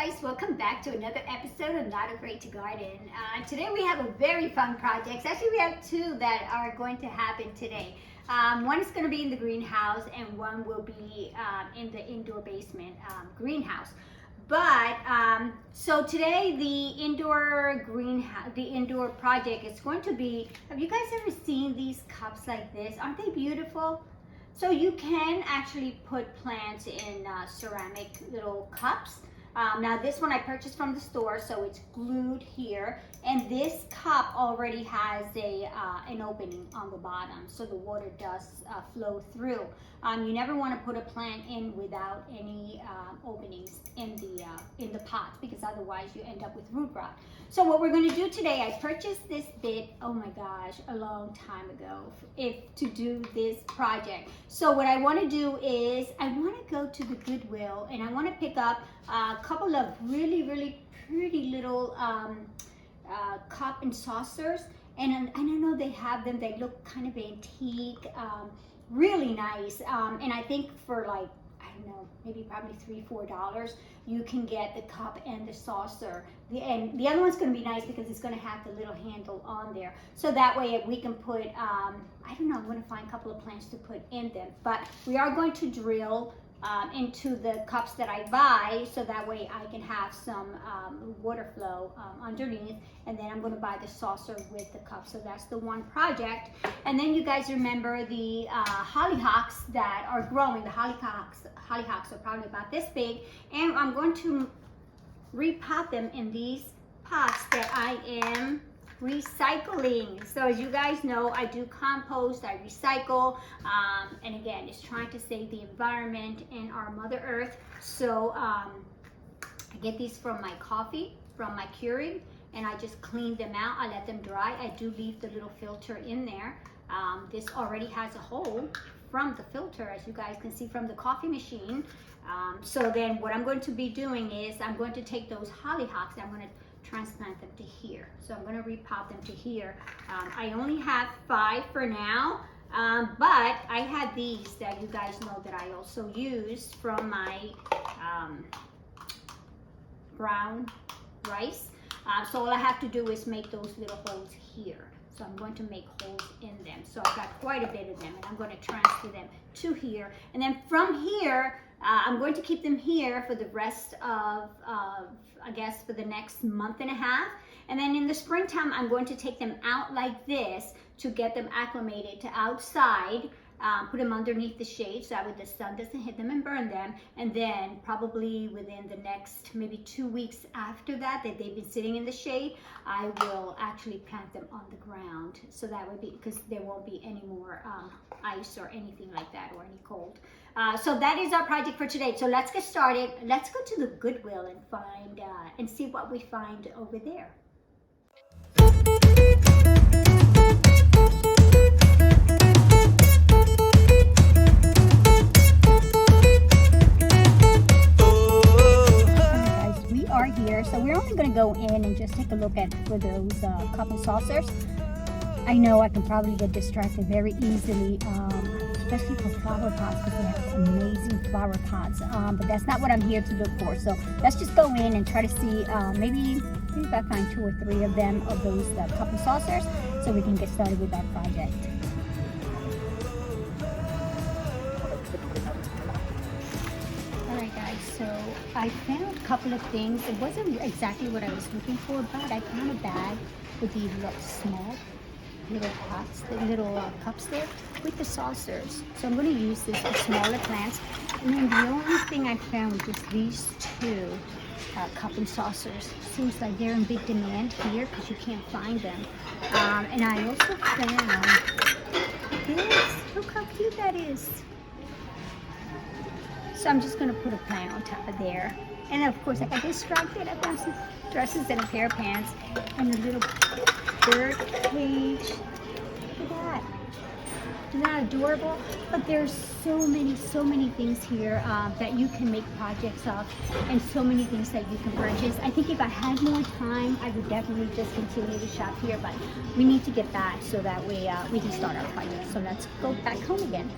guys, welcome back to another episode of Not Afraid to Garden. Today we have a very fun project. Actually, we have two that are going to happen today. One is going to be in the greenhouse and one will be in the indoor basement greenhouse. But so today the indoor greenhouse, the indoor project is going to be, have you guys ever seen these cups like this? Aren't they beautiful? So you can actually put plants in ceramic little cups. Now this one I purchased from the store, so it's glued here, and this cup already has an opening on the bottom, so the water does flow through. You never want to put a plant in without any openings in the pot, because otherwise you end up with root rot. So what we're going to do today, I purchased this bit, oh my gosh, a long time ago, to do this project. So what I want to do is I want to go to the Goodwill and I want to pick up a couple of really pretty little cup and saucers, and I know they have them, they look kind of antique, really nice, and I think for like, I don't know, maybe probably $3-4 you can get the cup and the saucer. And the other one's going to be nice because it's going to have the little handle on there, so that way we can put I don't know, I'm going to find a couple of plants to put in them. But we are going to drill into the cups that I buy, so that way I can have some water flow underneath, and then I'm going to buy the saucer with the cup. So that's the one project. And then you guys remember the hollyhocks that are growing. The hollyhocks are probably about this big, and I'm going to repot them in these pots that I am recycling. So as you guys know, I do compost, I recycle, and again, it's trying to save the environment and our Mother Earth. So I get these from my coffee, from my Kurig, and I just clean them out. I let them dry. I do leave the little filter in there. This already has a hole from the filter, as you guys can see from the coffee machine. So then what I'm going to be doing is I'm going to take those hollyhocks, I'm going to transplant them to here. So I'm going to repot them to here. I only have 5 for now, but I had these that you guys know that I also use from my brown rice. So all I have to do is make those little holes here. So I'm going to make holes in them. So I've got quite a bit of them, and I'm going to transfer them to here. And then from here, I'm going to keep them here for the rest of I guess for the next month and a half. And then in the springtime, I'm going to take them out like this to get them acclimated to outside. Put them underneath the shade so that way the sun doesn't hit them and burn them. And then probably within the next maybe 2 weeks after that they've been sitting in the shade, I will actually plant them on the ground. So that would be, because there won't be any more ice or anything like that, or any cold. So that is our project for today. So let's get started. Let's go to the Goodwill and find and see what we find over there. So we're only going to go in and just take a look at for those cup and saucers. I know I can probably get distracted very easily, especially for flower pots, because they have amazing flower pots. But that's not what I'm here to look for. So let's just go in and try to see maybe if I find 2 or 3 of them, of those cup and saucers, so we can get started with our project. So I found a couple of things. It wasn't exactly what I was looking for, but I found a bag with these small little pots, the little cups there with the saucers. So I'm going to use this for smaller plants. And then the only thing I found was just these 2 cup and saucers. Seems like they're in big demand here because you can't find them. And I also found this. Look how cute that is. So I'm just going to put a plant on top of there. And of course I got distracted. I found some dresses and a pair of pants and a little bird cage. Look at that. Isn't that adorable? But there's so many things here that you can make projects of, and so many things that you can purchase. I think if I had more time, I would definitely just continue to shop here, but we need to get back so that way we can start our project. So let's go back home again.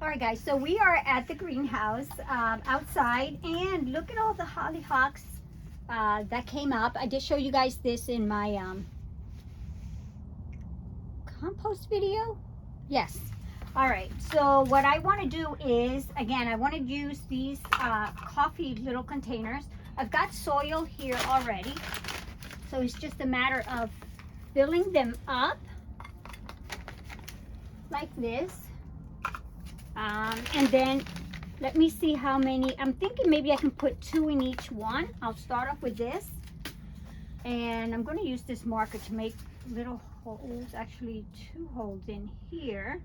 All right, guys, so we are at the greenhouse outside, and look at all the hollyhocks that came up. I did show you guys this in my compost video. Yes. All right, so what I want to do is, again, I want to use these coffee little containers. I've got soil here already, so it's just a matter of filling them up like this. And then let me see how many. I'm thinking maybe I can put 2 in each one. I'll start off with this, and I'm going to use this marker to make little holes, actually 2 holes in here.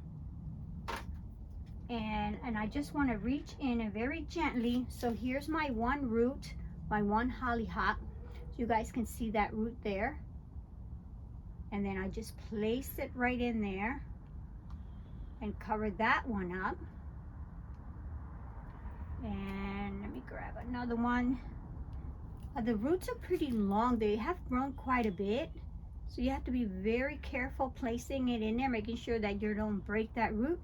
And I just want to reach in very gently. So here's my 1 root, my 1 hollyhock. So you guys can see that root there. And then I just place it right in there and cover that one up. And let me grab another one. The roots are pretty long. They have grown quite a bit, so you have to be very careful placing it in there, making sure that you don't break that root.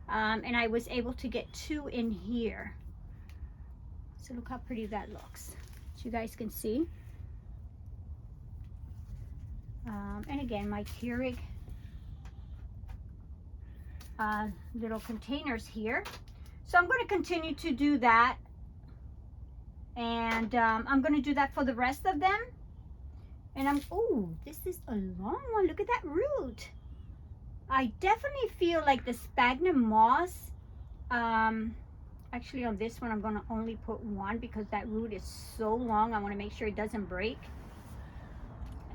And I was able to get 2 in here, so look how pretty that looks, so you guys can see. And again, my Kurig little containers here. So I'm going to continue to do that, and I'm going to do that for the rest of them. And oh, this is a long one. Look at that root. I definitely feel like the sphagnum moss. Actually, on this one, I'm going to only put 1 because that root is so long. I want to make sure it doesn't break.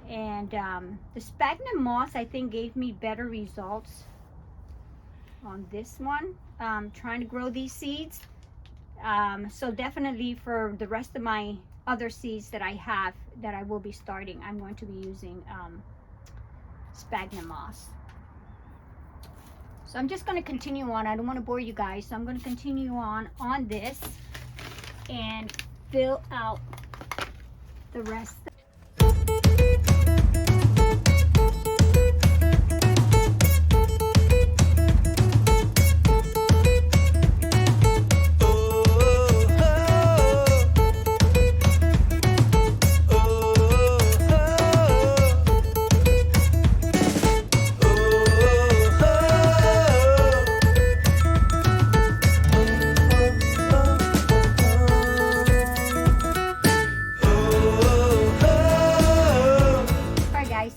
And the sphagnum moss, I think, gave me better results on this one, trying to grow these seeds. So definitely for the rest of my other seeds that I have, that I will be starting, I'm going to be using sphagnum moss. So I'm just going to continue on. I don't want to bore you guys, so I'm going to continue on this and fill out the rest.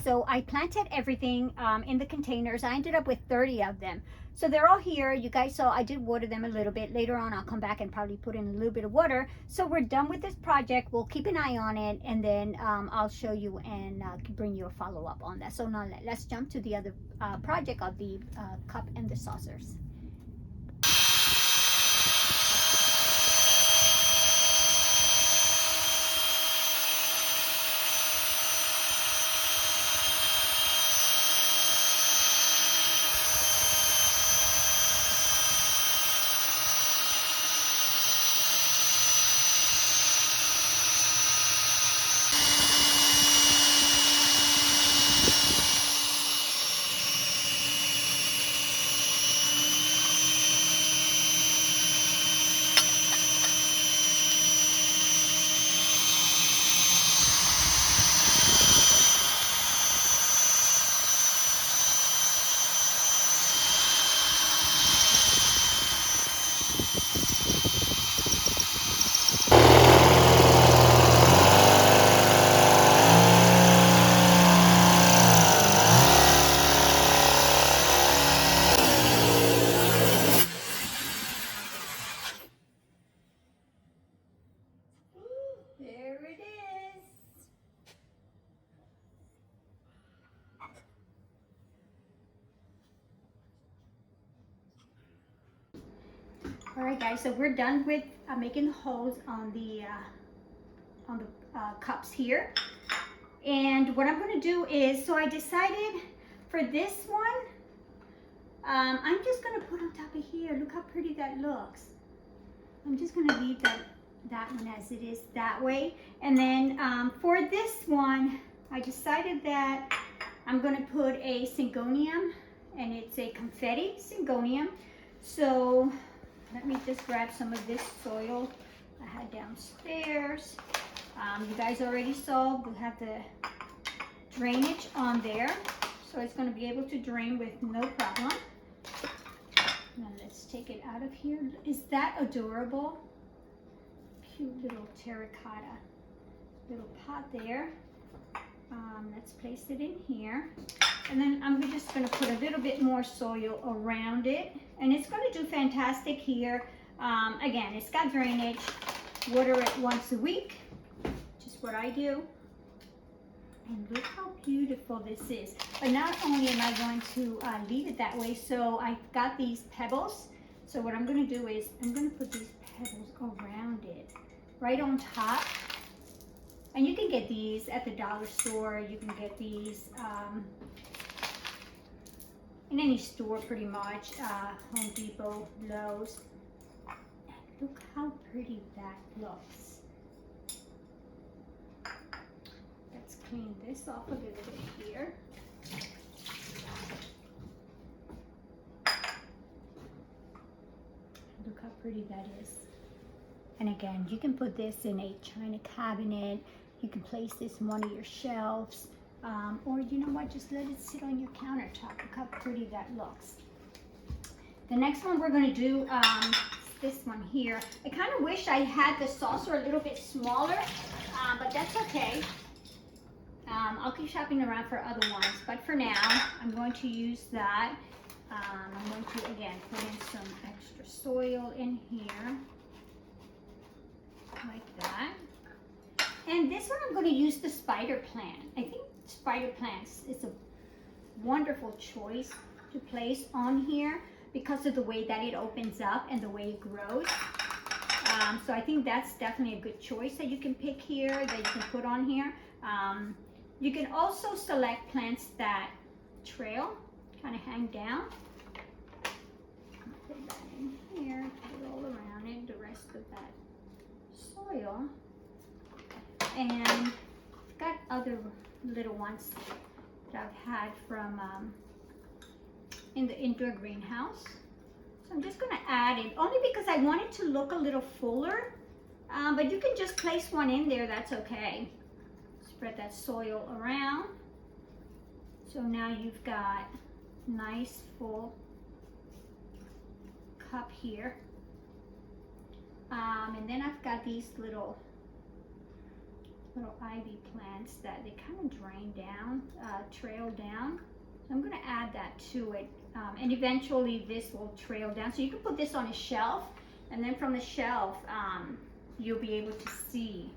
So I planted everything in the containers. I ended up with 30 of them. So they're all here. You guys saw I did water them a little bit. Later on, I'll come back and probably put in a little bit of water. So we're done with this project. We'll keep an eye on it, and then I'll show you and bring you a follow-up on that. So now let's jump to the other project of the cup and the saucers. All right, guys, so we're done with making the holes on the cups here. And what I'm going to do is, so I decided for this one, I'm just going to put on top of here. Look how pretty that looks. I'm just going to leave that one as it is that way. And then for this one, I decided that I'm going to put a syngonium, and it's a confetti syngonium. So let me just grab some of this soil I had downstairs. You guys already saw we have the drainage on there, so it's going to be able to drain with no problem. Now let's take it out of here. Is that adorable? Cute little terracotta little pot there. Let's place it in here. And then I'm just going to put a little bit more soil around it. And it's going to do fantastic here. Again, it's got drainage. Water it once a week, just what I do. And look how beautiful this is. But not only am I going to leave it that way, so I've got these pebbles. So what I'm going to do is I'm going to put these pebbles around it, right on top. And you can get these at the dollar store. You can get these in any store pretty much, Home Depot, Lowe's. And look how pretty that looks. Let's clean this off a little bit here. Look how pretty that is. And again, you can put this in a china cabinet. You can place this in one of your shelves. Or you know what, just let it sit on your countertop. Look how pretty that looks. The next one we're going to do this one here. I kind of wish I had the saucer a little bit smaller, but that's okay. I'll keep shopping around for other ones, but for now, I'm going to use that. I'm going to, again, put in some extra soil in here, like that. And this one I'm going to use the spider plant. I think spider plants is a wonderful choice to place on here because of the way that it opens up and the way it grows. So I think that's definitely a good choice that you can pick here, that you can put on here. You can also select plants that trail, kind of hang down. Put that in here, put it all around it, the rest of that soil. And I've got other little ones that I've had from in the indoor greenhouse. So I'm just going to add it only because I want it to look a little fuller, but you can just place one in there, that's okay. Spread that soil around. So now you've got nice full cup here. And then I've got these little ivy plants that they kind of drain down, trail down. So I'm going to add that to it, and eventually this will trail down. So you can put this on a shelf, and then from the shelf you'll be able to see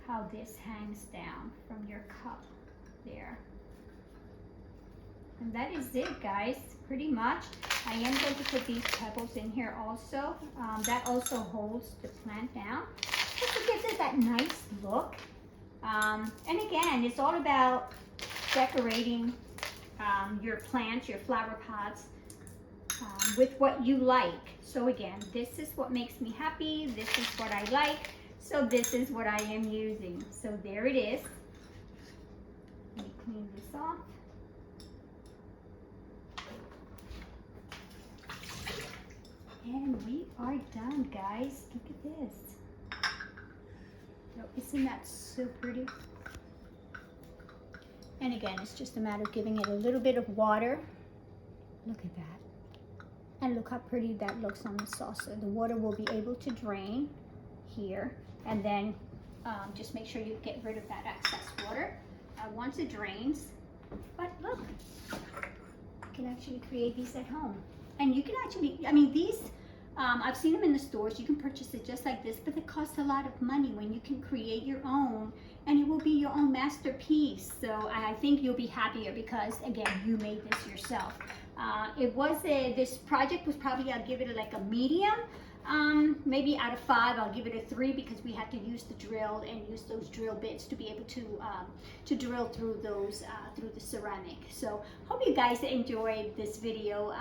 how this hangs down from your cup there. And that is it, guys, pretty much. I am going to put these pebbles in here also. That also holds the plant down. Just to give it that nice look. And again, it's all about decorating your plants, your flower pots, with what you like. So again, this is what makes me happy. This is what I like. So this is what I am using. So there it is. Let me clean this off. And we are done, guys. Look at this. Oh, isn't that so pretty? And again, it's just a matter of giving it a little bit of water. Look at that. And look how pretty that looks on the saucer. The water will be able to drain here. And then just make sure you get rid of that excess water once it drains. But look, you can actually create these at home. And you can actually, I mean, these, I've seen them in the stores. You can purchase it just like this, but it costs a lot of money when you can create your own, and it will be your own masterpiece. So I think you'll be happier because, again, you made this yourself. This project was probably, I'll give it like a medium. Maybe out of 5, I'll give it a 3 because we had to use the drill and use those drill bits to be able to drill through those through the ceramic. So hope you guys enjoyed this video.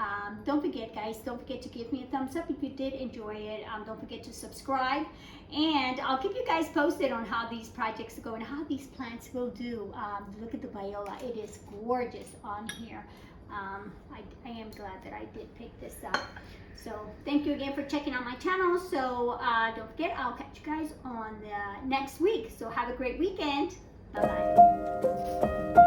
Don't forget, guys, don't forget to give me a thumbs up if you did enjoy it. Don't forget to subscribe, and I'll keep you guys posted on how these projects go and how these plants will do. Look at the viola, it is gorgeous on here. I am glad that I did pick this up. So thank you again for checking out my channel. So don't forget, I'll catch you guys on the next week. So have a great weekend. Bye-bye.